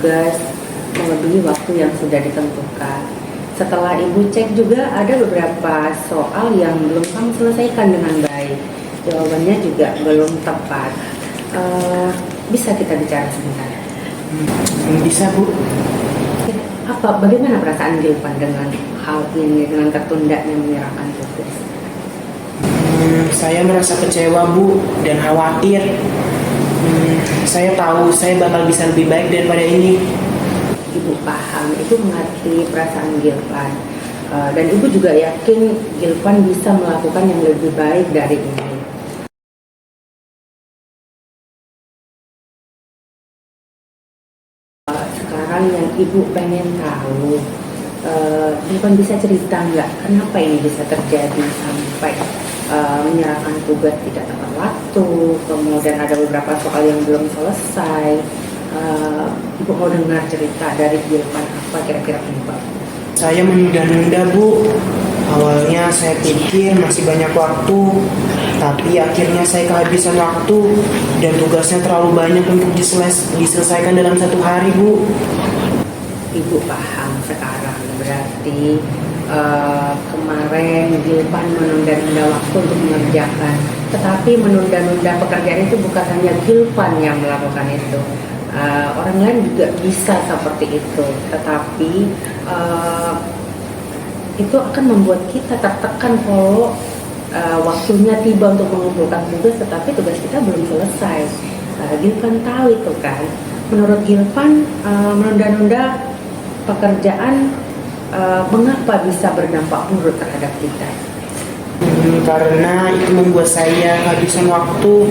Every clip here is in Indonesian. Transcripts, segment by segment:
tugas melebihi waktu yang sudah ditentukan. Setelah Ibu cek juga ada beberapa soal yang belum kamu selesaikan dengan baik. Jawabannya juga belum tepat. Bisa kita bicara sebentar? Bisa, Bu. Bagaimana perasaan Gilpan dengan hal ini, dengan tertundanya menyerahkan tugas? Saya merasa kecewa, Bu, dan khawatir. Saya tahu saya bakal bisa lebih baik daripada ini. Ibu paham, Ibu mengerti perasaan Gilpan. Dan Ibu juga yakin Gilpan bisa melakukan yang lebih baik dari ini. Sekarang yang Ibu pengen tahu, Gilpan bisa cerita nggak kenapa ini bisa terjadi sampai menyerahkan tugas tidak tepat waktu, kemudian ada beberapa soal yang belum selesai. Ibu mau dengar cerita dari Gilpan apa kira-kira penyebab? Saya menunda-nunda, Bu. Awalnya saya pikir masih banyak waktu, tapi akhirnya saya kehabisan waktu dan tugasnya terlalu banyak untuk diselesaikan dalam satu hari, Bu. Ibu paham sekarang, berarti kemarin Gilpan menunda-nunda waktu untuk mengerjakan. Tetapi menunda-nunda pekerjaan itu bukan hanya Gilpan yang melakukan itu. Orang lain juga bisa seperti itu. Tetapi itu akan membuat kita tertekan kalau waktunya tiba untuk mengumpulkan tugas, tetapi tugas kita belum selesai. Gilpan tahu itu kan. Menurut Gilpan, menunda-nunda pekerjaan mengapa bisa berdampak buruk terhadap kita? Karena itu membuat saya kehabisan waktu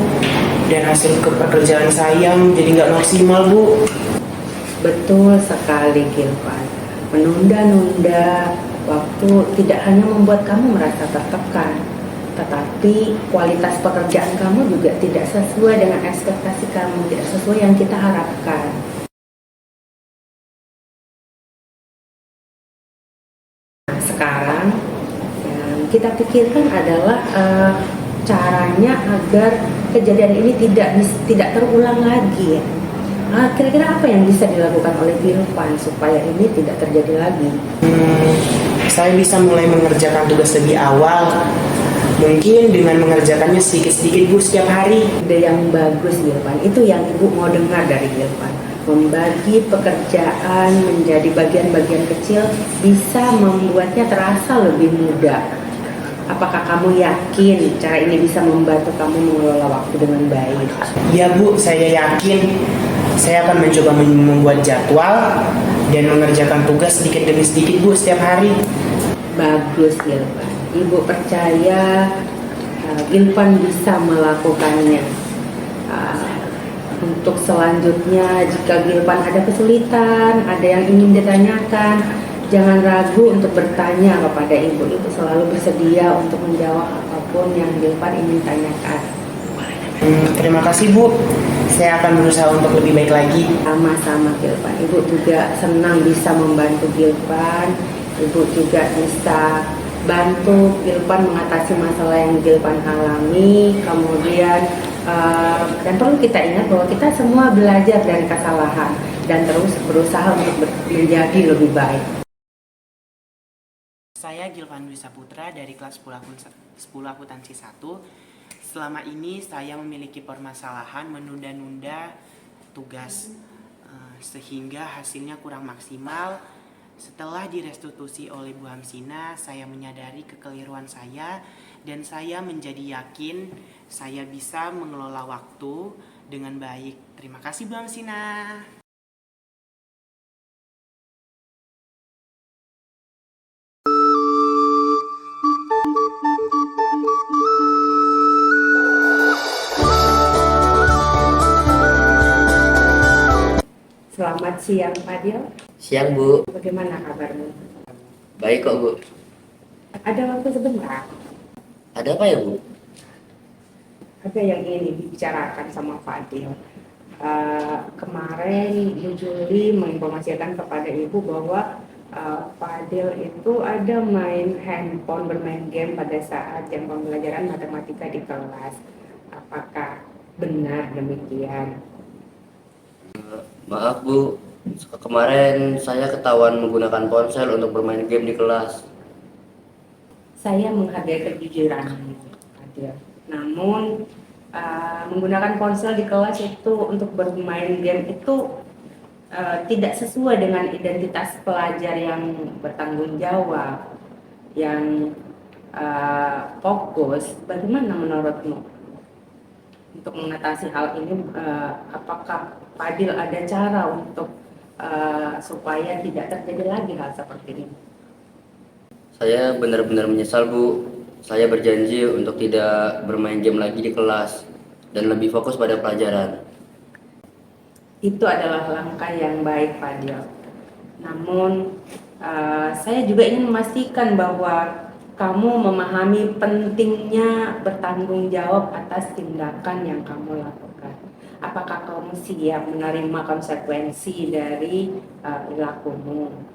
dan hasil pekerjaan saya menjadi nggak maksimal, Bu. Betul sekali, Gilpan. Menunda-nunda waktu tidak hanya membuat kamu merasa tertekan, tetapi kualitas pekerjaan kamu juga tidak sesuai dengan ekspektasi kamu, tidak sesuai yang kita harapkan. Sekarang yang kita pikirkan adalah caranya agar kejadian ini tidak terulang lagi. Kira-kira apa yang bisa dilakukan oleh Gilpan supaya ini tidak terjadi lagi? Saya bisa mulai mengerjakan tugas lebih awal. Mungkin dengan mengerjakannya sedikit-sedikit, Bu, setiap hari. Ide yang bagus, Gilpan. Itu yang Ibu mau dengar dari Gilpan. Membagi pekerjaan menjadi bagian-bagian kecil bisa membuatnya terasa lebih mudah. Apakah kamu yakin cara ini bisa membantu kamu mengelola waktu dengan baik? Ya, Bu, saya yakin. Saya akan mencoba membuat jadwal dan mengerjakan tugas sedikit demi sedikit, Bu, setiap hari. Bagus, Gilpan. Ibu percaya Gilpan bisa melakukannya. Untuk selanjutnya, jika Gilpan ada kesulitan, ada yang ingin ditanyakan, jangan ragu untuk bertanya kepada Ibu. Ibu selalu bersedia untuk menjawab apapun yang Gilpan ingin tanyakan. Terima kasih, Bu. Saya akan berusaha untuk lebih baik lagi. Sama-sama, Gilpan. Ibu juga senang bisa membantu Gilpan. Ibu juga bisa bantu Gilpan mengatasi masalah yang Gilpan alami. Kemudian dan perlu kita ingat bahwa kita semua belajar dari kesalahan dan terus berusaha untuk menjadi lebih baik. Saya Gilvan Dwi Saputra dari kelas 10 akuntansi 1. Selama ini saya memiliki permasalahan menunda-nunda tugas sehingga hasilnya kurang maksimal. Setelah direstitusi oleh Bu Hamsina, saya menyadari kekeliruan saya dan saya menjadi yakin saya bisa mengelola waktu dengan baik. Terima kasih, Bu Hamsina. Selamat siang, Fadil. Siang, Bu. Bagaimana kabarmu? Baik kok, Bu. Ada waktu sebentar? Ada apa ya, Bu? Ada yang ingin dibicarakan sama Fadil. Kemarin Bu Juli menginformasikan kepada Ibu bahwa Fadil itu ada main handphone, bermain game pada saat jam pembelajaran matematika di kelas. Apakah benar demikian? Maaf, Bu. Kemarin saya ketahuan menggunakan ponsel untuk bermain game di kelas. Saya menghargai kejujuranmu, Fadil. Namun menggunakan ponsel di kelas itu untuk bermain game itu tidak sesuai dengan identitas pelajar yang bertanggung jawab, yang fokus. Bagaimana menurutmu untuk mengatasi hal ini? Apakah Fadil ada cara untuk supaya tidak terjadi lagi hal seperti ini? Saya benar-benar menyesal, Bu. Saya berjanji untuk tidak bermain game lagi di kelas dan lebih fokus pada pelajaran. Itu adalah langkah yang baik, Fadil. Namun, saya juga ingin memastikan bahwa kamu memahami pentingnya bertanggung jawab atas tindakan yang kamu lakukan. Apakah kamu siap menerima konsekuensi dari perilakumu?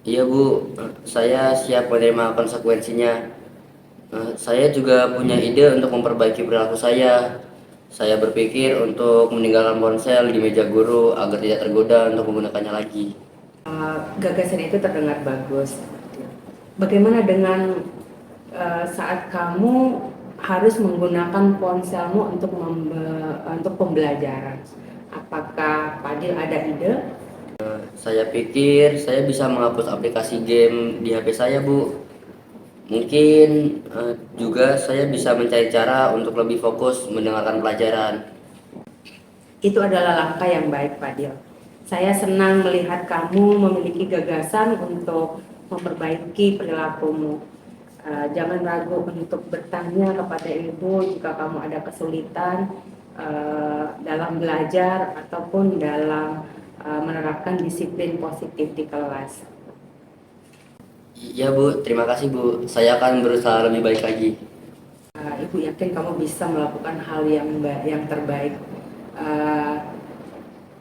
Iya, Bu. Saya siap menerima konsekuensinya. Saya juga punya ide untuk memperbaiki perilaku saya. Saya berpikir untuk meninggalkan ponsel di meja guru agar tidak tergoda untuk menggunakannya lagi. Gagasan itu terdengar bagus. Bagaimana dengan saat kamu harus menggunakan ponselmu untuk pembelajaran? Apakah Fadil ada ide? Saya pikir saya bisa menghapus aplikasi game di HP saya, Bu. Mungkin juga saya bisa mencari cara untuk lebih fokus mendengarkan pelajaran. Itu adalah langkah yang baik, Fadil. Saya senang melihat kamu memiliki gagasan untuk memperbaiki perilakumu. Jangan ragu untuk bertanya kepada ibu jika kamu ada kesulitan dalam belajar ataupun dalam menerapkan disiplin positif di kelas. Iya, Bu. Terima kasih, Bu. Saya akan berusaha lebih baik lagi. Ibu yakin kamu bisa melakukan hal yang terbaik. Uh,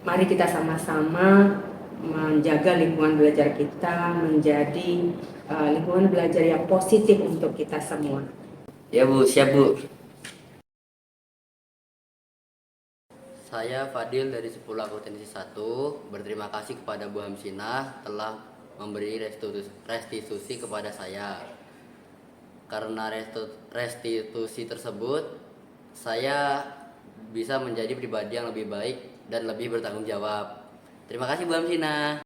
Mari kita sama-sama menjaga lingkungan belajar kita menjadi lingkungan belajar yang positif untuk kita semua. Ya, Bu. Siap, Bu. Saya Fadil dari 10 akuntansi 1 berterima kasih kepada Bu Hamsinah telah memberi restitusi kepada saya. Karena restitusi tersebut, saya bisa menjadi pribadi yang lebih baik dan lebih bertanggung jawab. Terima kasih Bu Hamsinah.